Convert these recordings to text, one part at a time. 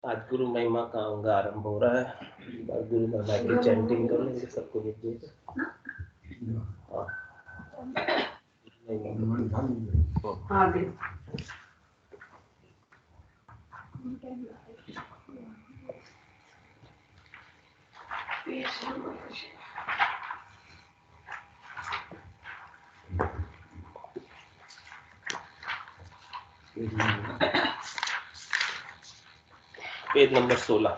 आज गुरु महिमा का अंग आरंभ हो रहा है। गुरु महिमा की चैंटिंग कर लेंगे सबको नीचे। Page number 16।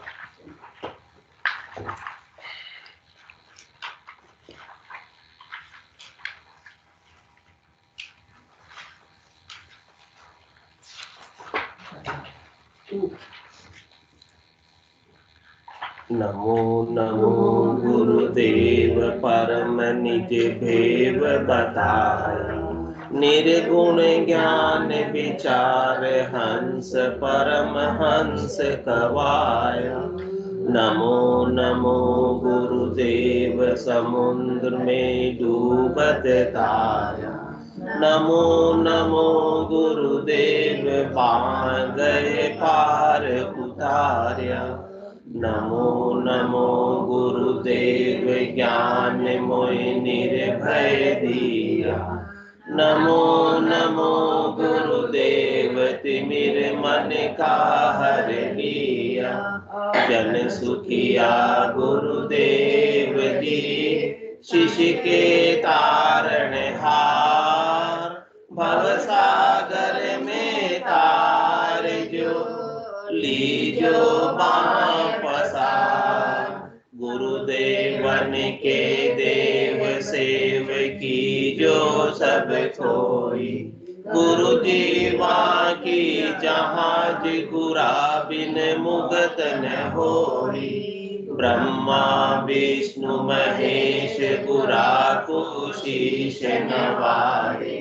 नमो नमो गुरुदेव परम निज भेव बताए, निर्गुण ज्ञान विचार हंस परम हंस कवाया। नमो नमो गुरुदेव समुद्र में डूबत तारा, नमो नमो गुरुदेव पार गए पार उतार्या। नमो नमो गुरुदेव ज्ञान मोहि निर्भय दिया, नमो नमो गुरुदेव तिमिर मन का हर लिया। जन सुखिया गुरुदेव जी शिष्य के तारण हार, भव सागर में तार जो लीजो बाँ पसार। गुरुदेवन के देव सेव की जो सब कोई, गुरु जीवा की जहाज गुरा बिन मुगत न होई। ब्रह्मा विष्णु महेश गुरा को शीश नवारे,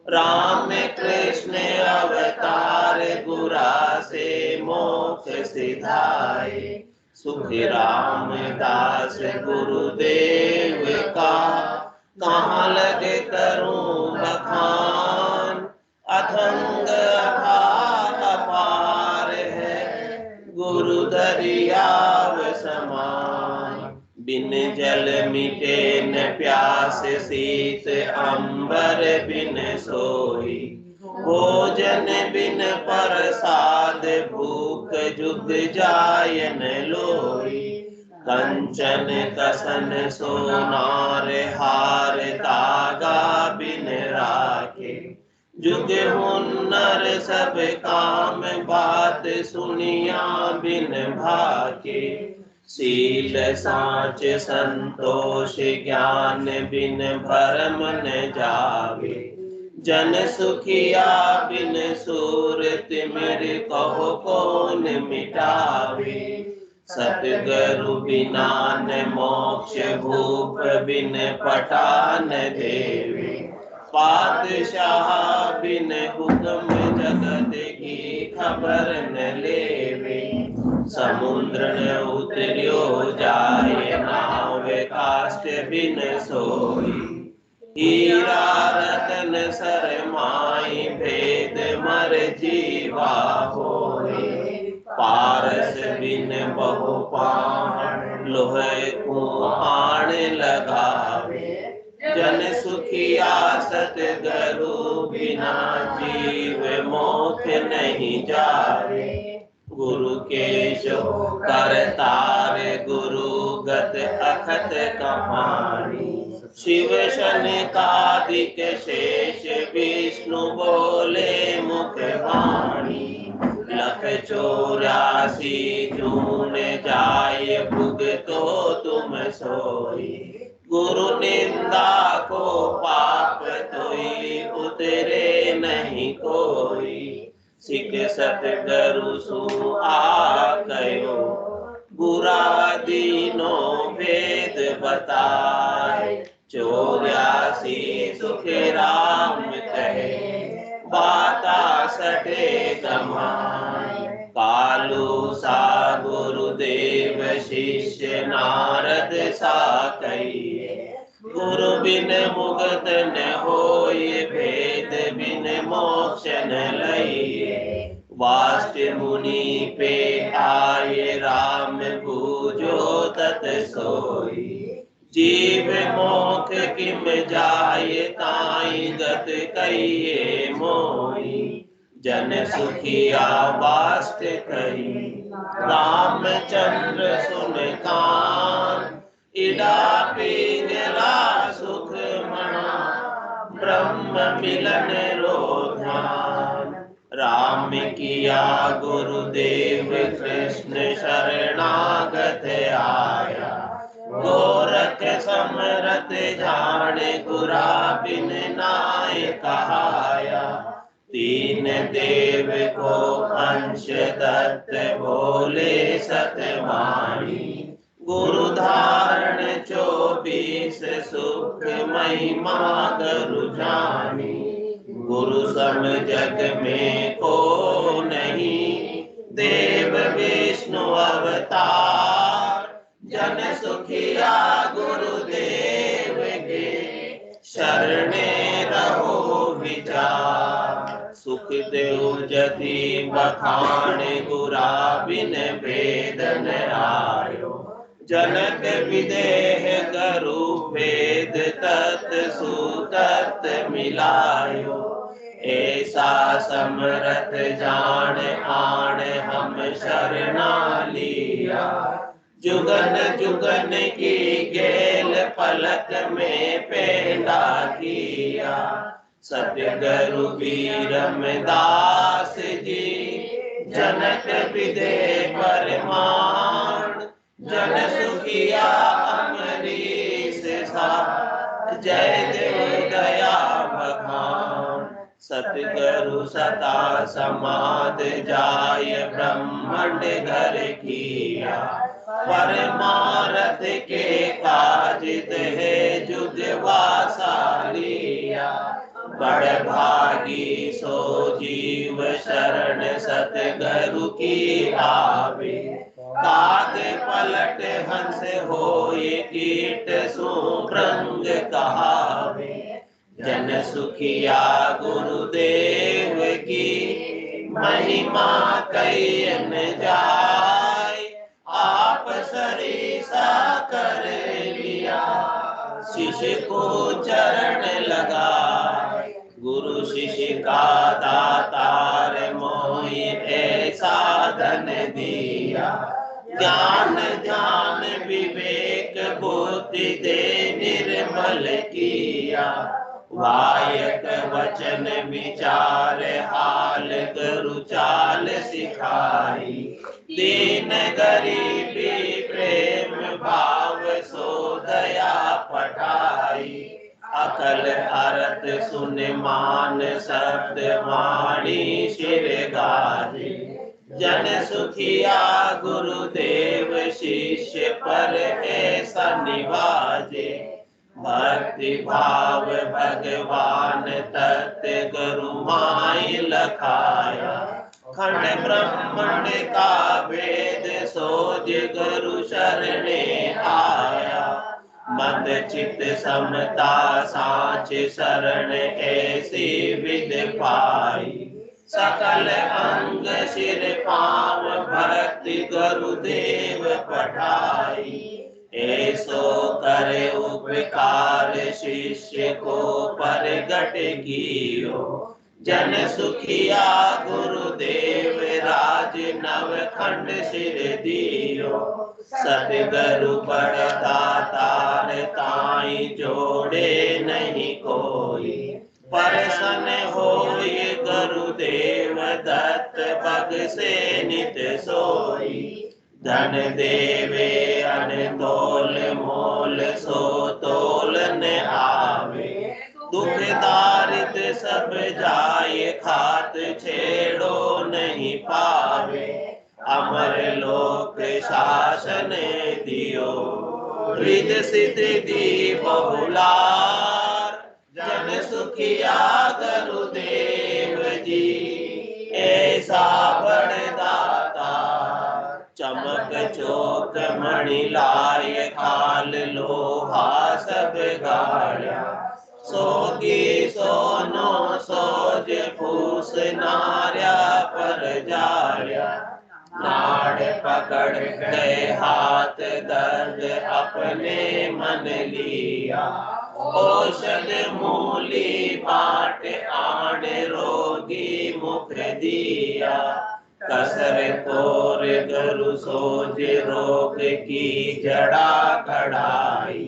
राम कृष्ण अवतार गुरा से मोक्ष सिधाए। सुख रामदास गुरुदेव का कहाँ लगे करूं बखान। अथंग अथाह अपार है गुरु दरियाव समान। बिन जल मिटे न प्यास शीत अंबर बिन सोई। भोजन बिन प्रसाद भूख जुग जाय न लोई। कंचन कसन सोनार हार तागा बिन राखे। जुग हुन्नर सब काम बात सुनिया बिन भाके। शील साच संतोष ज्ञान बिन भरम न जावे। जन सुखिया बिन सूर तिमिर कहो कौन मिटावे। सतगुरु बिना न मोक्ष भूप बिन पटा न देवे। पातशाह बिन हुक्म जगत की खबर न लेवे। समुद्र न उतरियो जाय नाव काष्ठ बिन सोई। हीरा रतन सरमाई भेद मर जीवा होई। पारस बिन बहु पाण लोहे कुहाण लगावे। जन सुखिया सतगुरु बिना जीव मोक्ष नहीं जावे। गुरु केशो करतार गुरु गत अखत कहानी। शिव शनिकादिक शेष विष्णु बोले मुख वाणी। लख 84 जून जाय भुगतो तुम सोई। गुरु निंदा को पाप तोई उतरे नहीं कोई। सिख सतगुरु सु आकयो बुरा दीनो भेद बताए। 84 सुख राम कहे बाता सटे गमाए। कालू सा गुरुदेव शिष्य नारद सा कहिए। गुरु बिन मुगत न होय भेद बिन मोक्ष न लइए। वाष्ट मुनि पे आए राम बूझो तत सोई। जीव मोख किम जाय ताई गत कहिए मोई। जन सुखिया वाष्ट कही रामचंद्र सुन कान। इडा पींजरा सुख मना ब्रह्म मिलन रो ध्यान। राम किया गुरुदेव कृष्ण शरणागत आया। गोरख समरथ जान गुरा बिन नाय कहाया। तीन देव को अंश दत्त बोले सतवाणी। गुरु धारण 24 सुख महिमा गुरु जानी। गुरु सम जग में को नहीं देव विष्णु अवतार। जन सुखिया गुरुदेव के शरणे रहो विचार। सुख देव जति बखान गुरा बिन वेदन आयो। जनक विदेह गरु वेद तत् सुतत मिलायो। ऐसा समरथ जान आन हम शरणा लिया। जुगन जुगन की गेल पलक में पेंडा किया। सतगुरु वीरम दास जी जनक विदेह परमान। जन सुखिया अमरीश सा जय देव दया बखान। सतगुरु सता समाध जाय ब्रह्मंड घर किया। परमारथ के काज है जुग वासालिया। बड़ भागी सो जीव शरण सतगुरु की आवे। काग पलट हंस होए कीट सुभृंग कहावे। जन सुखिया गुरुदेव की महिमा कही न जाय। आप सरीसा कर लिया शिष्य को चरण लगाए। गुरु शिष्य का दातार मोहि ऐसा धन दिया। ज्ञान ध्यान विवेक बुद्धि दे निर्मल किया। वायक वचन विचार हाल गुरु चाल सिखाई। दीन गरीबी प्रेम भाव सो दया पठाई। अकल अरत सुन मान शब्द वाणी शिर गाजे। जन सुखिया गुरुदेव शिष्य पर ऐसा निवाजे। भक्ति भाव भगवान तत् गुरु माई लखाया। खंड ब्रह्मंड का वेद सोज गुरु शरणे आया। मद चित समता साच शरण ऐसी विद पाई। सकल अंग सिर पाव भक्ति गुरुदेव पठाई। ऐसो करे उपकार शिष्य को परगट कियो। जन सुखिया गुरुदेव राज नव खंड सिर दियो। सतगुरु बड़ दातार ताई जोड़े नहीं कोई। परसन होय गुरुदेव दत्त पग से नित सोई। धन देवे अनतोल मोल सो तोल न आवे। दुख दारिद सब जाए खात छेड़ो नहीं पावे। अमर लोक शासन दियो रिद सिद्धि दी बहुलार। जन सुखिया गुरुदेव जी ऐसा बड़ दाता। चमक चौक मणि लाय खाल लोहा सब गाया। सोगी सोनो सोज फूस नार्या पर जाया, नाड़ पकड़ गए हाथ दर्द अपने मन लिया, औषध मूली बाट आड़ रोगी मुख दिया, कसर तोर गुरु सोज रोग की जड़ा कढ़ाई,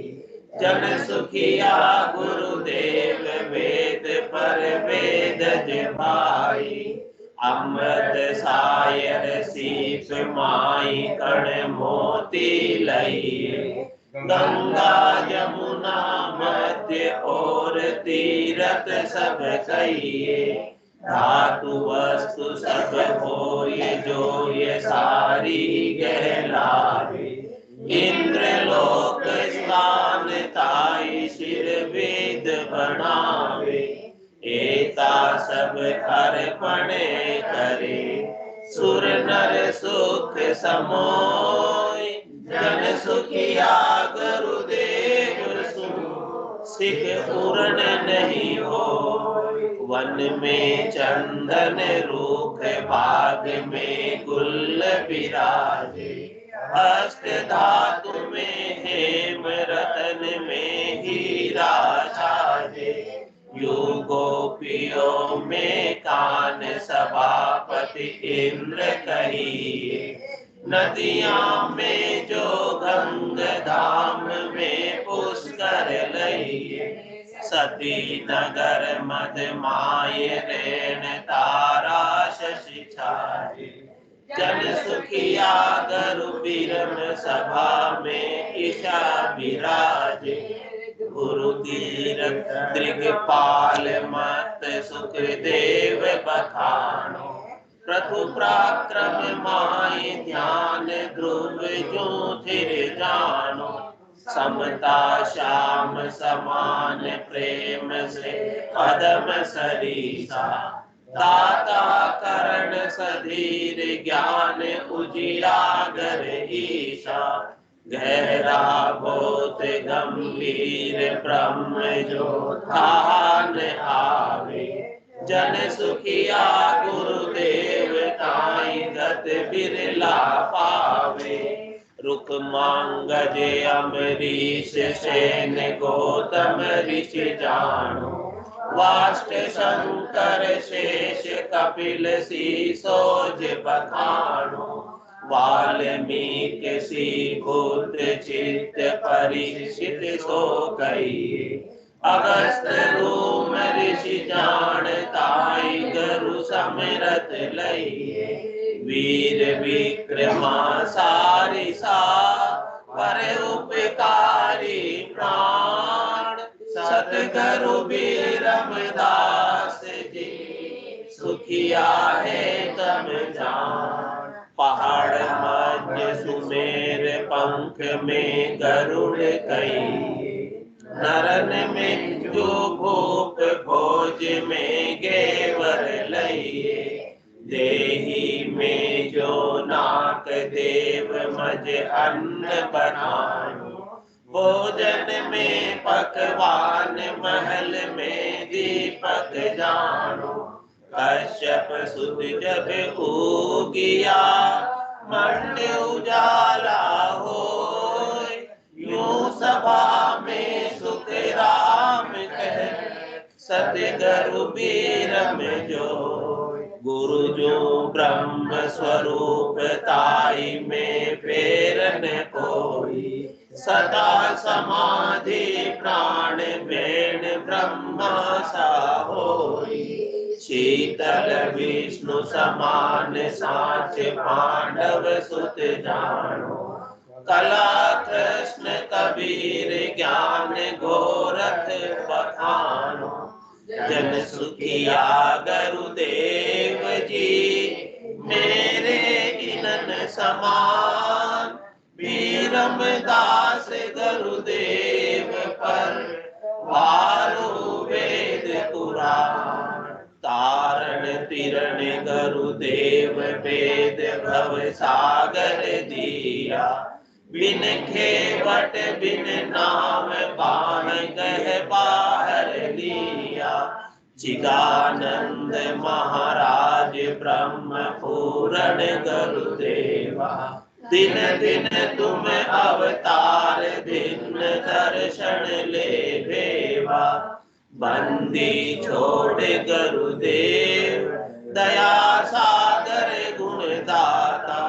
जन सुखिया गुरुदेव वेद पर वेद भाई, अमृत सायर सीप माई कण मोती लइए, गंगा यमुना मध्य और तीरथ सब कहिए, धातु वस्तु सब होय जो ये सारी गहलावे, इंद्र लोक स्थान ताई शिर वेद बनावे, एता सब अर्पणे करे, सुर नर सुख समोय, जन सुखिया गुरुदेव सुन, सिख पूर्ण नहीं हो, वन में चंदन रूख बाग में गुल विराजे, अष्ट धातु में हेम रतन में हीरा छाजे, युगोपियों में कान सभापति इंद्र कहिए, नदियां में जो गंग धाम में पुष्कर लइए, सती नगर मद माय रेण तारा शशि छाये, जन सुखिया गुरु बिरम सभा में ईशा विराजे, गुरु तीरथ दिग्पाल मत सुख देव बखानो, प्रभु पराक्रम माय ध्यान ध्रुव जो थिर जानो, समता श्याम समान प्रेम से पदम सरीसा, दाता करण सधीर ज्ञान उजियागर ईशा, गहरा बहुत गंभीर ब्रह्म जो थान आवे, जन सुखिया गुरुदेव ताई गत बिरला पावे, रुख मांगज अमरीश सेन गौतम ऋषि जानो, वाष्ट शंकर शेष कपिल सीसोज बखानो, वाल्मीकि सी बुद्ध चित्त परीक्षित सो कहिए, अगस्त रूम ऋषि जान ताई गुरु समरथ लइए, वीर विक्रमा सारिसा पर उपकारी प्राण, सतगुरु बीरमदास जी सुखिया है तम जान, पहाड़ मध्य सुमेर पंख में गरुड़ कहिए, नरन में जो भूप भोज में गेवर लइए, देही में जो नाक देव मज अन्न बनानो, भोजन में पकवान महल में दीपक जानो, कश्यप सुत जब उगिया मंड उजाला होय, यूं सभा में सुख राम कह सतगुरु बीरम जोय, गुरु जो ब्रह्म स्वरूप ताई में फेर न कोई, सदा समाधि प्राण बेण ब्रह्मा सा होई, शीतल विष्णु समान साच पांडव सुत जानो, कला कृष्ण कबीर ज्ञान गोरख बखानो, जन सुखिया गुरुदेव जी मेरे इनन समान, बीरम दास गुरुदेव पर वारो वेद पुराण, तारण तिरण गुरुदेव वेद भव सागर दिया, बिन खेवट बिन नाम बाण गह बाहर लिया, चिदानंद महाराज ब्रह्म पूर्ण गुरुदेवा, दिन दिन तुम अवतार दिन दर्शन ले भेवा, बंदी छोड़ गुरुदेव दया सागर गुण दाता,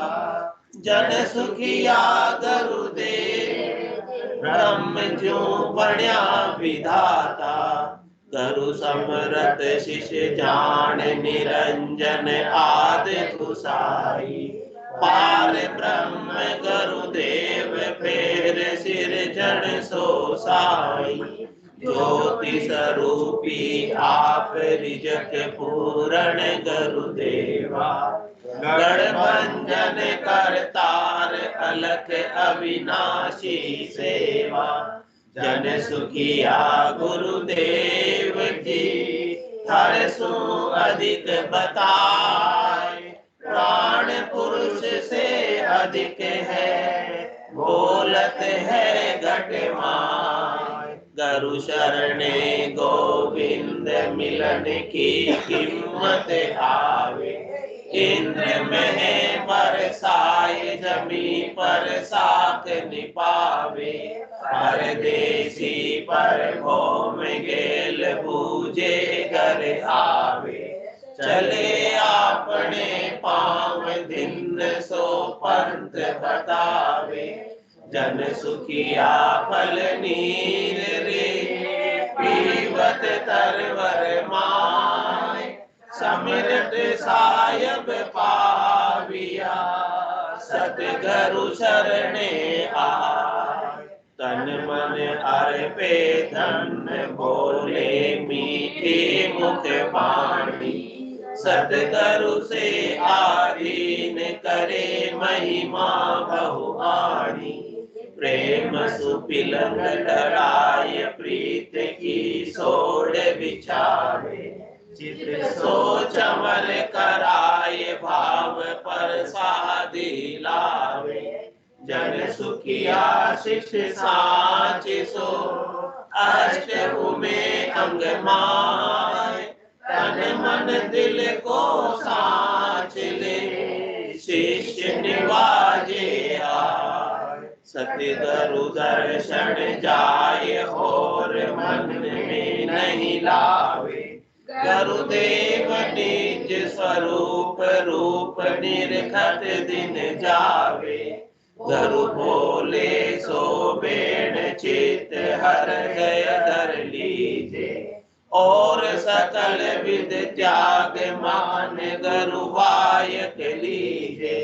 जन सुखिया गुरुदेव ब्रह्म ज्यों बण्या विधाता, गुरु समरथ शिष्य जान निरंजन आदि तुसाई, पार ब्रह्म गुरुदेव फेर सिरजन सो साई, ज्योति स्वरूपी आप रिजक पूरण गुरुदेवा, गढ़भंजन करतार अलख अविनाशी सेवा, जन सुखिया गुरुदेव की हर सु अधिक बताए, प्राण पुरुष से अधिक है बोलत है घटमाय, गुरु शरणे गोविंद मिलन की कीमत आवे, इंद्र में बरसाए जमी पर साख निपावे, परदेसी पर भौम गेल बूझे घर आवे, चले आपने पाँव दिन सो पंथ बतावे, जन सुखिया फल नीर रे पीवत तरवर माय, समिरट सायब पाविया सतगुरु शरणे आय, तन मन अर्पे धन बोले मीठे मुख वाणी, सतगुरु से आधीन करे महिमा बहुआनी, प्रेम सुपिलंग डराय प्रीत की सोड़ बिछावे, चित सो चमल कराए भाव पर साधि लावे, जन सुखिया शिष साच सो अष्ट उमे अंग माय, तन मन दिल को साच ले शिष्य निवाजे आय, सतगुरु दर्शन जाय और मन में नहीं लावे, गुरुदेव निज स्वरूप रूप निरखत दिन जावे, गुरु बोले सो बेण चित हर गय धर लीजे, और सकल विद त्याग मान गुरु वायक लीजे,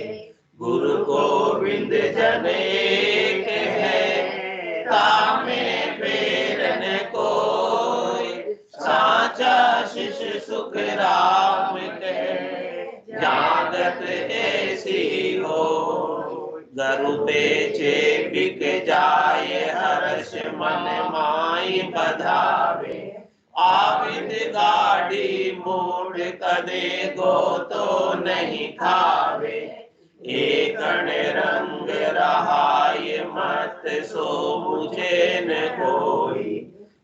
गुरु गोविंद जन एक है तामे फेरन कोई, साचा शिष्य सुख राम कहे जागत ऐसी हो, गुरु बेचे बिक जाए हर्ष मन माई बधावे, आविद गाड़ी मोड़ कदे गो तो नहीं खावे, एक रंग रहाय मत सो मुझे न कोई,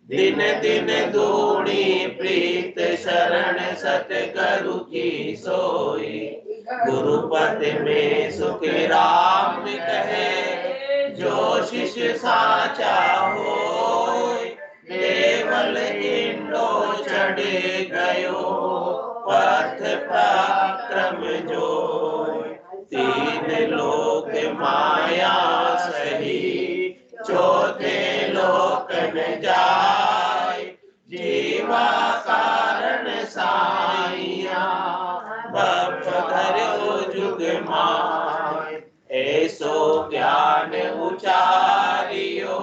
दिन दिन दूणी प्रीत शरण सतगुरु की सोई, गुरुपद में सुख राम कहे जो शिष्य साचा होय, केवल इंडो चढ़े गयो पथ पराक्रम जोय, तीन लोक माया सही चौथे लोक न जाय, जीवा कारण साइया बप धर्यो जुग माय, ऐसो ज्ञान उचारियो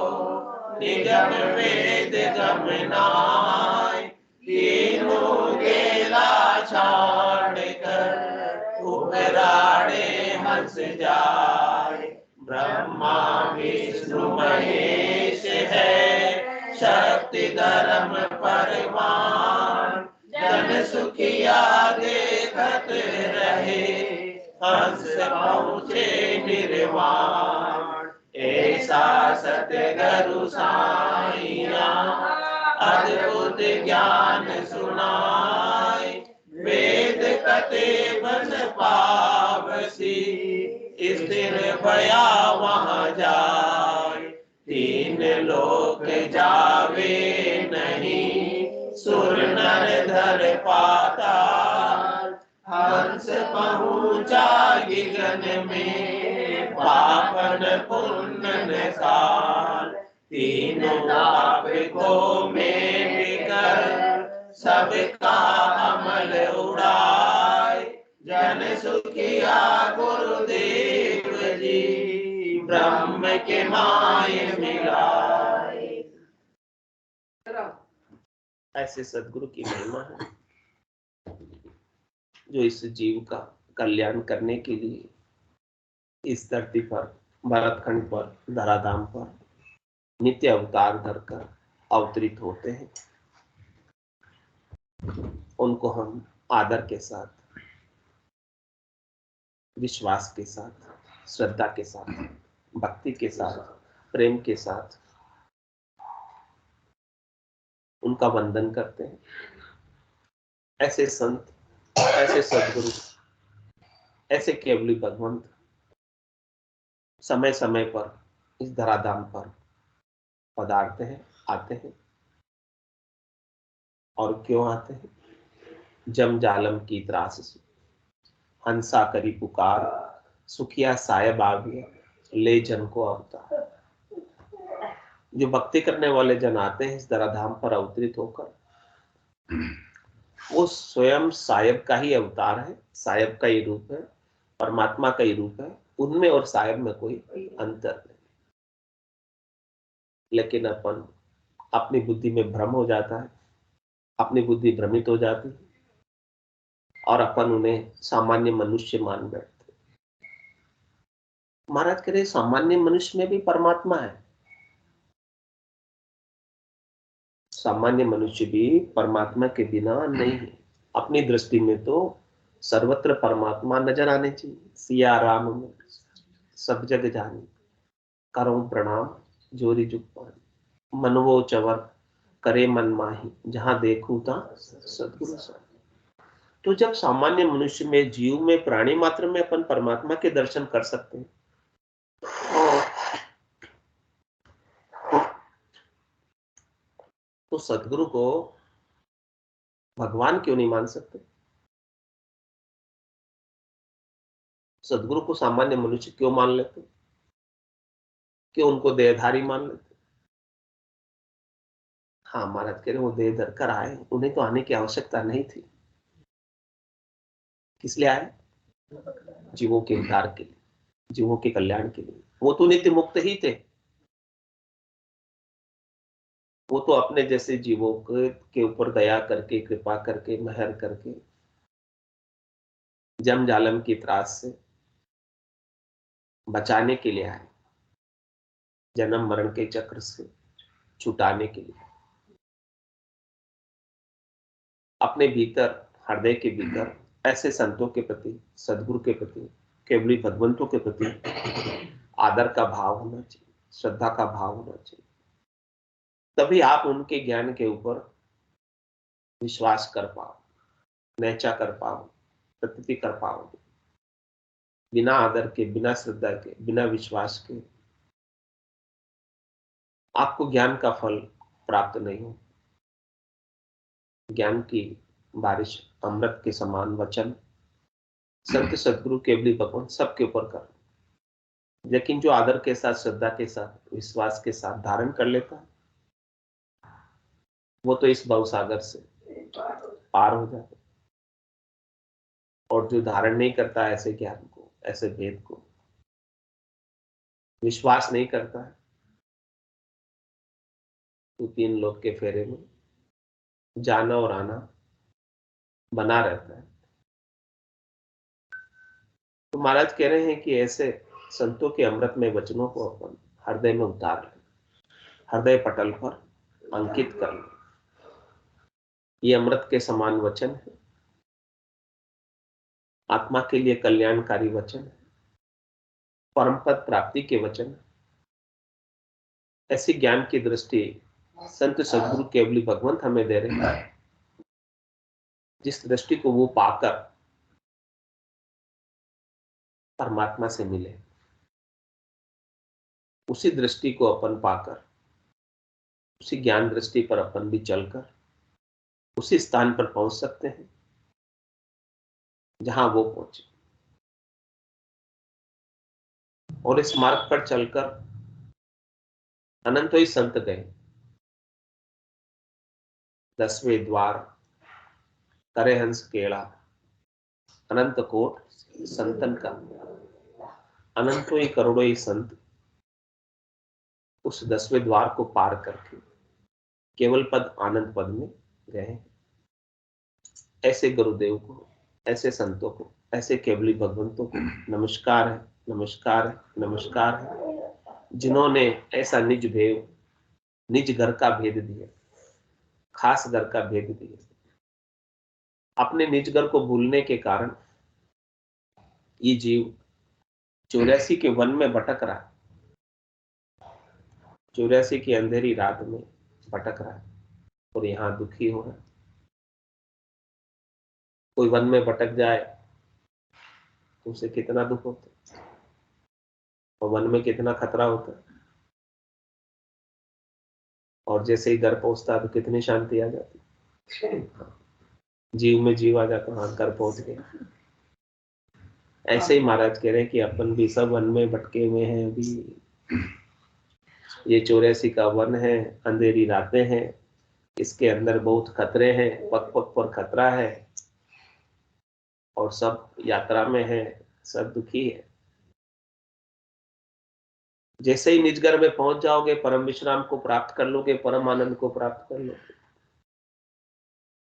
निगम वेद गमनाय, तीनों गेला छाड़ कर उपराड़े हंस जाए, ब्रह्मा विष्णु महेश है शक्ति धर्म परमान, जन सुखिया देखत रहे हंस पहुँचे निर्वाण, ऐसा सतगुरु साइया अद्भुत ज्ञान सुनाए, वेद कते बन पावसी, स्थिर भया वहाँ जाए, तीन लोक जावे नहीं, सुर नर धर पाताल, हंस पहुँचा गगन में, पावन पुण्य साल, तीनों ताप को मेट कर, सबका अमल उड़ाए, जन सुखिया गुरुदेव जी, ब्रह्म के माय मिलाए। ऐसे सदगुरु की महिमा है जो इस जीव का कल्याण करने के लिए इस धरती पर, भरतखंड पर, धराधाम पर नित्य अवतार धरकर अवतरित होते हैं। उनको हम आदर के साथ, विश्वास के साथ, श्रद्धा के साथ, भक्ति के साथ, प्रेम के साथ उनका वंदन करते हैं। ऐसे संत, ऐसे सद्गुरु, ऐसे केवली भगवंत समय समय पर इस धराधाम पर पधारते हैं, आते हैं। और क्यों आते हैं? जम जालम की त्रास से हंसा करी पुकार, सुखिया साहेब आ गया, ले जन को अवतार। जो भक्ति करने वाले जन आते हैं इस धराधाम पर अवतरित होकर, वो स्वयं साहेब का ही अवतार है, साहेब का ही रूप है, परमात्मा का ही रूप है। उनमें और साहेब में कोई अंतर नहीं। लेकिन अपन अपनी बुद्धि में भ्रम हो जाता है, अपनी बुद्धि भ्रमित हो जाती है और अपन उन्हें सामान्य मनुष्य मान बैठते। महाराज कह रहे सामान्य मनुष्य में भी परमात्मा है। सामान्य मनुष्य भी परमात्मा के बिना नहीं है। अपनी दृष्टि में तो सर्वत्र परमात्मा नजर आने चाहिए। सिया राम में सब जग जाने, करो प्रणाम जोरी जुग पानी, मनवो चवर करे मन माही, जहां देखूं ता सदगुरु सा। तो जब सामान्य मनुष्य में, जीव में, प्राणी मात्र में अपन परमात्मा के दर्शन कर सकते हैं, तो सदगुरु को भगवान क्यों नहीं मान सकते? सदगुरु को सामान्य मनुष्य क्यों मान लेते? क्यों उनको देहधारी मान लेते? हाँ, महाराज कह रहे वो देह धर कर आए, उन्हें तो आने की आवश्यकता नहीं थी। किस लिए आए? जीवों के उद्धार के लिए, जीवों के कल्याण के लिए। वो तो नित्य मुक्त ही थे। वो तो अपने जैसे जीवों के ऊपर दया करके, कृपा करके, मेहर करके जम जालम की त्रास से बचाने के लिए आए, जन्म मरण के चक्र से छुटाने के लिए। अपने भीतर, हृदय के भीतर ऐसे संतों के प्रति, सदगुरु के प्रति, केवली भगवंतों के प्रति आदर का भाव होना चाहिए, श्रद्धा का भाव होना चाहिए। तभी आप उनके ज्ञान के ऊपर विश्वास कर पाओ, नैचा कर पाओ, प्रतीति कर पाओगे। बिना आदर के, बिना श्रद्धा के, बिना विश्वास के आपको ज्ञान का फल प्राप्त नहीं हो। ज्ञान की बारिश अमृत के समान वचन संत सदगुरु केवली भगवान सबके ऊपर कर। लेकिन जो आदर के साथ, श्रद्धा के साथ, विश्वास के साथ धारण कर लेता है, वो तो इस भवसागर से पार हो जाता है। और जो धारण नहीं करता ऐसे ज्ञान को, ऐसे भेद को, विश्वास नहीं करता है, तो तीन लोग के फेरे में जाना और आना बना रहता है। तो महाराज कह रहे हैं कि ऐसे संतों के अमृत में वचनों को अपन हृदय में उतार लें, हृदय पटल पर अंकित कर लें। ये अमृत के समान वचन है, आत्मा के लिए कल्याणकारी वचन है, परम पद प्राप्ति के वचन है। ऐसी ज्ञान की दृष्टि संत सदगुरु केवली भगवंत हमें दे रहे हैं। जिस दृष्टि को वो पाकर परमात्मा से मिले, उसी दृष्टि को अपन पाकर, उसी ज्ञान दृष्टि पर अपन भी चलकर उसी स्थान पर पहुंच सकते हैं जहां वो पहुंचे। और इस मार्ग पर चलकर अनंत ही संत गए। 10वें द्वार करे हंस केड़ा, अनंत कोट संतन का। अनंतों ही करोड़ों ही संत उस 10वें द्वार को पार करके केवल पद आनंद पद में गए। ऐसे गुरुदेव को, ऐसे संतों को, ऐसे केवली भगवंतों को नमस्कार है, नमस्कार है, नमस्कार है, जिन्होंने ऐसा निज भेद, निज घर का भेद दिया, खास घर का भेद दिया। अपने निज घर को भूलने के कारण ये जीव 84 के वन में भटक रहा है, 84 की अंधेरी रात में भटक रहा है और यहाँ दुखी हो रहा है। कोई वन में भटक जाए तो उसे कितना दुख होता है, और वन में कितना खतरा होता है, और जैसे ही घर पहुंचता है तो कितनी शांति आ जाती है, जीव में जीव आ जाता है, हाँ घर पहुंच गया। ऐसे ही महाराज कह रहे हैं कि अपन भी सब वन में भटके हुए हैं। अभी ये 84 का वन है, अंधेरी रातें हैं, इसके अंदर बहुत खतरे हैं, पग पग पर खतरा है, और सब यात्रा में है, सब दुखी है। जैसे ही निज घर में पहुंच जाओगे, परम विश्राम को प्राप्त कर लोगे, परम आनंद को प्राप्त कर लोगे।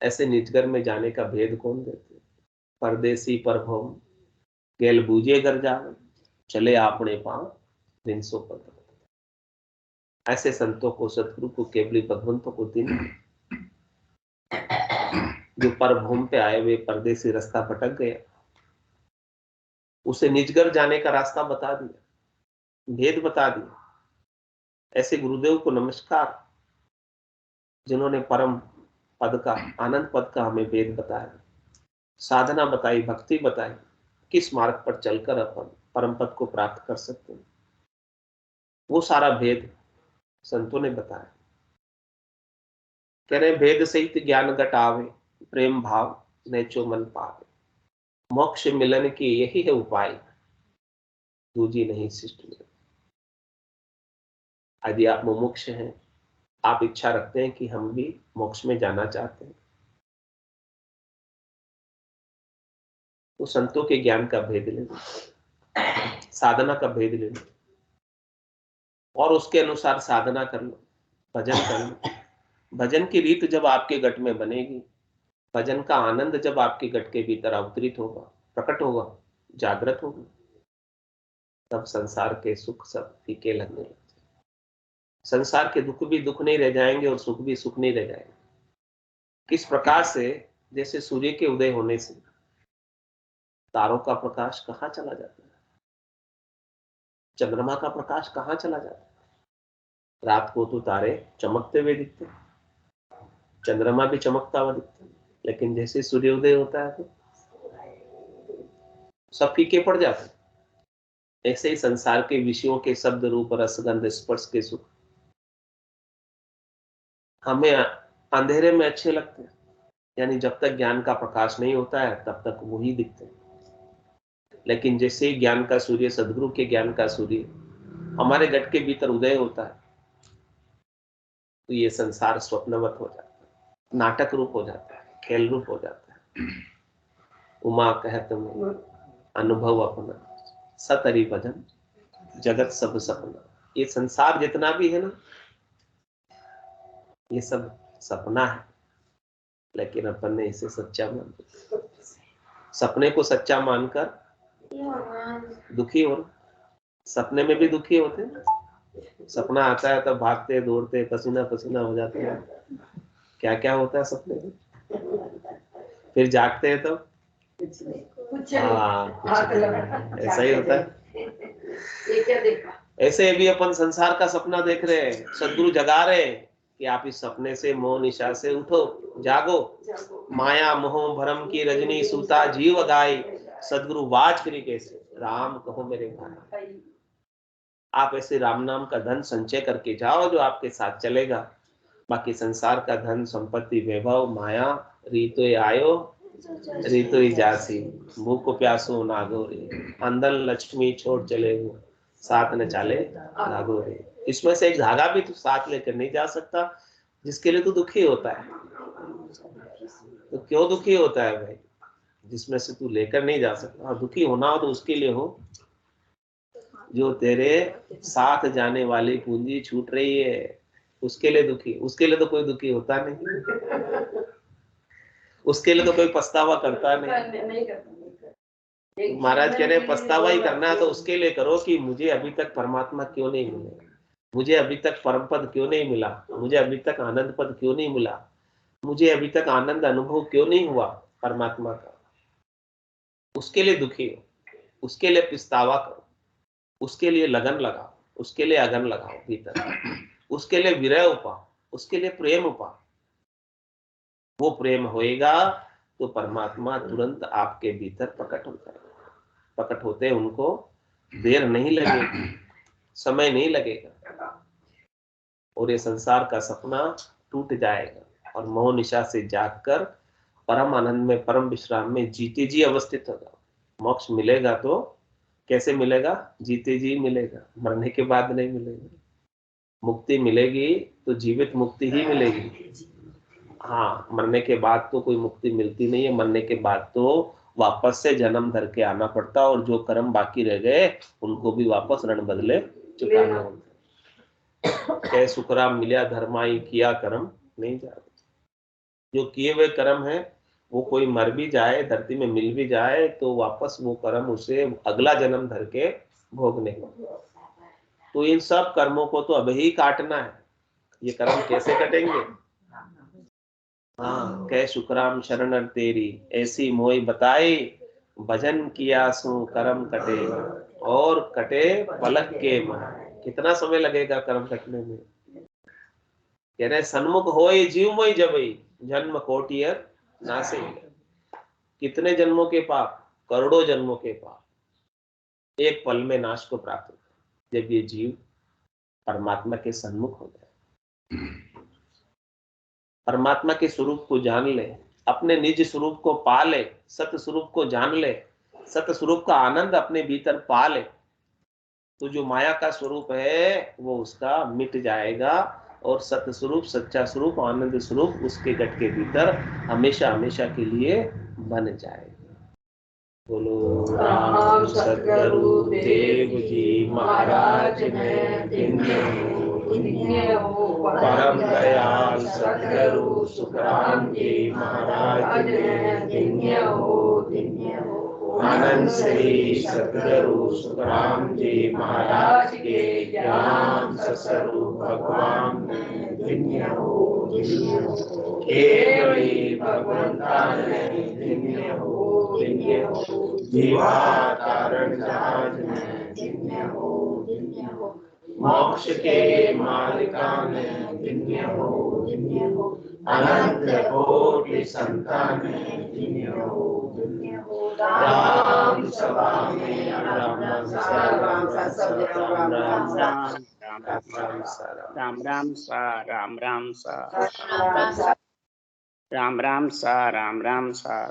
ऐसे निज घर में जाने का भेद कौन देते? परदेसी परभव गेल बूझे घर जावे, चले आपने पांव दिन सो पद। ऐसे संतों को, सतगुरु को, केवली भगवंतों को दिन जो परभूम पे आए हुए परदेसी रास्ता भटक गया, उसे निजगर जाने का रास्ता बता दिया, भेद बता दिया। ऐसे गुरुदेव को नमस्कार, जिन्होंने परम पद का, आनंद पद का हमें भेद बताया, साधना बताई, भक्ति बताई, किस मार्ग पर चलकर अपन परम पद को प्राप्त कर सकते हैं, वो सारा भेद संतों ने बताया। कह रहे भेद सहित ज्ञान घटावे, प्रेम भाव नेचो मन पावे, मोक्ष मिलन की यही है उपाय, दूजी नहीं शिष्ट में। यदि आप मुमुक्ष हैं, आप इच्छा रखते हैं कि हम भी मोक्ष में जाना चाहते हैं, तो संतों के ज्ञान का भेद ले लो, साधना का भेद ले लो, और उसके अनुसार साधना कर लो, भजन कर लो। भजन की रीत जब आपके गट में बनेगी, भजन का आनंद जब आपके गट के भीतर अवतरित होगा, प्रकट होगा, जागृत होगा, तब संसार के सुख सब फीके लगने लगते। संसार के दुख भी दुख नहीं रह जाएंगे और सुख भी सुख नहीं रह जाएंगे। किस प्रकार से, जैसे सूर्य के उदय होने से तारों का प्रकाश कहाँ चला जाता है, चंद्रमा का प्रकाश कहाँ चला जाता है। रात को तो तारे चमकते हुए दिखते, चंद्रमा भी चमकता हुआ दिखता है, लेकिन जैसे सूर्योदय होता है तो सब फीके पड़ जाते हैं। ऐसे ही संसार के विषयों के शब्द रूप रसगंध स्पर्श के सुख हमें अंधेरे में अच्छे लगते हैं, यानी जब तक ज्ञान का प्रकाश नहीं होता है तब तक वही दिखते हैं। लेकिन जैसे ही ज्ञान का सूर्य, सदगुरु के ज्ञान का सूर्य हमारे गट के भीतर उदय होता है, तो ये संसार स्वप्नवत हो जाता है, नाटक रूप हो जाता है, खेल रूप हो जाता है। उमा कहत में अनुभव अपना, सतरी भजन जगत सब सपना। ये संसार जितना भी है ना, ये सब सपना है, लेकिन अपन ने इसे सच्चा मान लिया। सपने को सच्चा मानकर दुखी हो, सपने में भी दुखी होते हैं। सपना आता है तब भागते दौड़ते पसीना पसीना हो जाते हैं, क्या क्या होता है सपने में। फिर जागते हैं तब ऐसा ही होता है। ये क्या देखा? ऐसे भी अपन संसार का सपना देख रहे हैं, सदगुरु जगा रहे हैं, कि आप इस सपने से, मोह निशा से उठो, जागो। माया मोह भरम की रजनी सूता जीव गाय, सदगुरु वाच करी कैसे, राम कहो मेरे भाई। आप ऐसे राम नाम का धन संचय करके जाओ जो आपके साथ चलेगा। बाकी संसार का धन संपत्ति वैभव माया रीतो आयो रीतो ही जासी, भूख प्यासो नागो रे, अंदर लक्ष्मी छोड़ चले वो, साथ न चाले धागो रे। इसमें से एक धागा भी तो साथ लेकर नहीं जा सकता, जिसके लिए तो दुखी होता है। तो क्यों दुखी होता है भाई, जिसमें से तू लेकर नहीं जा सकता। और दुखी होना हो तो उसके लिए हो जो तेरे साथ जाने वाली पूंजी छूट रही है, उसके लिए दुखी। उसके लिए तो कोई दुखी होता नहीं, उसके लिए तो कोई पछतावा करता नहीं। महाराज कह रहे पछतावा ही करना है तो उसके लिए करो कि मुझे अभी तक परमात्मा क्यों नहीं मिले, मुझे अभी तक परम पद क्यों नहीं मिला, मुझे अभी तक आनंद पद क्यों नहीं मिला, मुझे अभी तक आनंद अनुभव क्यों नहीं हुआ परमात्मा का। उसके लिए दुखी हो, उसके लिए पछतावा करो, उसके लिए लगन लगाओ, उसके लिए अगन लगाओ भीतर, उसके लिए विरह उपाओ, उसके लिए प्रेम उपाओ। वो प्रेम होएगा तो परमात्मा तुरंत आपके भीतर प्रकट होता है। प्रकट होते उनको देर नहीं लगेगी, समय नहीं लगेगा, और ये संसार का सपना टूट जाएगा और मोह निशा से जागकर परम आनंद में, परम विश्राम में जीते जी अवस्थित होगा। मोक्ष मिलेगा तो कैसे मिलेगा, जीते जी मिलेगा, मरने के बाद नहीं मिलेगा। मुक्ति मिलेगी तो जीवित मुक्ति ही मिलेगी। हाँ, मरने के बाद तो कोई मुक्ति मिलती नहीं है। मरने के बाद तो वापस से जन्म धर के आना पड़ता, और जो कर्म बाकी रह गए उनको भी वापस रण बदले चुकाने होते। कह सुखराम मिलिया धर्माई किया कर्म नहीं जा, जो किए हुए कर्म है वो कोई मर भी जाए, धरती में मिल भी जाए तो वापस वो कर्म उसे अगला जन्म धर के भोगने को। तो इन सब कर्मों को तो अभी ही काटना है। ये कर्म कैसे कटेंगे? हाँ, कह शुक्राम शरण तेरी ऐसी मोई बताई, भजन किया सु कर्म कटे और कटे पलक के मन। कितना समय लगेगा कर्म कटने में? कह रहे सन्मुख होए जीव मोई जबई, जन्म कोटियर नासे। कितने जन्मों के पाप, करोड़ों जन्मों के पाप एक पल में नाश को प्राप्त होता है जब ये जीव परमात्मा के सन्मुख हो जाए, परमात्मा के स्वरूप को जान ले, अपने निज स्वरूप को पा ले, सत्य स्वरूप को जान ले, सत्य स्वरूप का आनंद अपने भीतर पा ले, तो जो माया का स्वरूप है वो उसका मिट जाएगा, और सत्य स्वरूप, सच्चा स्वरूप, आनंद स्वरूप उसके गट के भीतर हमेशा हमेशा के लिए बन जाएगा। बोलो राम सतगुरु देव जी महाराज ने धन्य हो, परम दयाल सतगुरु सुखराम जी महाराज ने धन्य हो, धन्य हो। आनंद श्री सतगुरु सुखराम जी महाराज के ज्ञान सतस्वरूप भगवान ने धन्य हो, धन्य हो। केवली भगवंता ने धन्य हो, धन्य हो। जीवा कारण जहाज में धन्य हो, धन्य हो। मोक्ष के मालिका ने धन्य हो, धन्य हो। अनंत कोटि संतान धन्य हो, धन्य हो। राम सभा में राम राम सा राम सा सब राम राम सा राम राम सा राम राम सा राम राम सा राम राम सा राम राम सा।